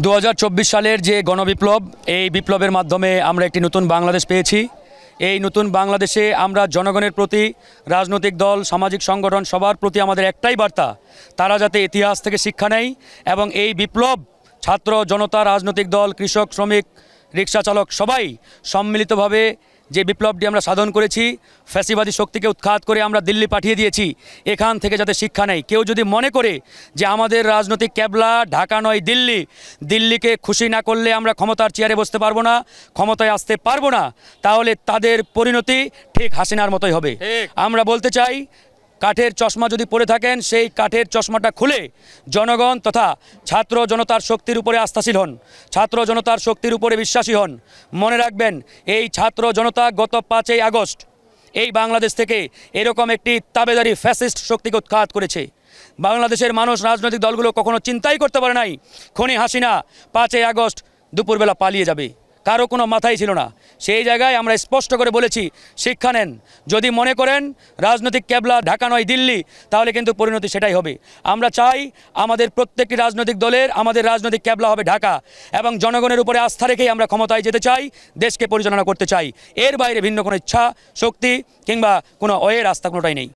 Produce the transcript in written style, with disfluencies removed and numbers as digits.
2024 সালের যে গণবিপ্লব, এই বিপ্লবের মাধ্যমে আমরা একটি নতুন বাংলাদেশ পেয়েছি। এই নতুন বাংলাদেশে আমরা জনগণের প্রতি, রাজনৈতিক দল, সামাজিক সংগঠন সবার প্রতি আমাদের একটাই বার্তা, তারা যাতে ইতিহাস থেকে শিক্ষা নেয় এবং এই বিপ্লব ছাত্র, জনতা, রাজনৈতিক দল, কৃষক, শ্রমিক, রিক্সা চালক সবাই সম্মিলিতভাবে যে বিপ্লবটি আমরা সাধন করেছি, ফ্যাসিবাদী শক্তিকে উৎখাত করে আমরা দিল্লি পাঠিয়ে দিয়েছি, এখান থেকে যাতে শিক্ষা নেয়। কেউ যদি মনে করে যে আমাদের রাজনৈতিক ক্যাবলা ঢাকা নয় দিল্লি, দিল্লিকে খুশি না করলে আমরা ক্ষমতার চেয়ারে বসতে পারবো না, ক্ষমতায় আসতে পারবো না, তাহলে তাদের পরিণতি ঠিক হাসিনার মতোই হবে। আমরা বলতে চাই, কাঠের চশমা যদি পরে থাকেন, সেই কাঠের চশমাটা খুলে জনগণ তথা ছাত্র জনতার শক্তির উপরে আস্থাশীল হন, ছাত্র জনতার শক্তির উপরে বিশ্বাসী হন। মনে রাখবেন, এই ছাত্র জনতা গত 5ই আগস্ট এই বাংলাদেশ থেকে এরকম একটি তাবেদারি ফ্যাসিস্ট শক্তিকে উৎখাত করেছে। বাংলাদেশের মানুষ, রাজনৈতিক দলগুলো কখনো চিন্তাই করতে পারে নাই খনি হাসিনা 5ই আগস্ট দুপুরবেলা পালিয়ে যাবে, কারো কোনো মাথাই ছিল না। সেই জায়গায় আমরা স্পষ্ট করে বলেছি, শিক্ষা নেন। যদি মনে করেন রাজনৈতিক ক্যাবলা ঢাকা নয় দিল্লি, তাহলে কিন্তু পরিণতি সেটাই হবে। আমরা চাই আমাদের প্রত্যেকটি রাজনৈতিক দলের, আমাদের রাজনৈতিক ক্যাবলা হবে ঢাকা, এবং জনগণের উপরে আস্থা রেখেই আমরা ক্ষমতায় যেতে চাই, দেশকে পরিচালনা করতে চাই। এর বাইরে ভিন্ন কোনো ইচ্ছা, শক্তি কিংবা কোনো রাস্তা কোনোটাই নেই।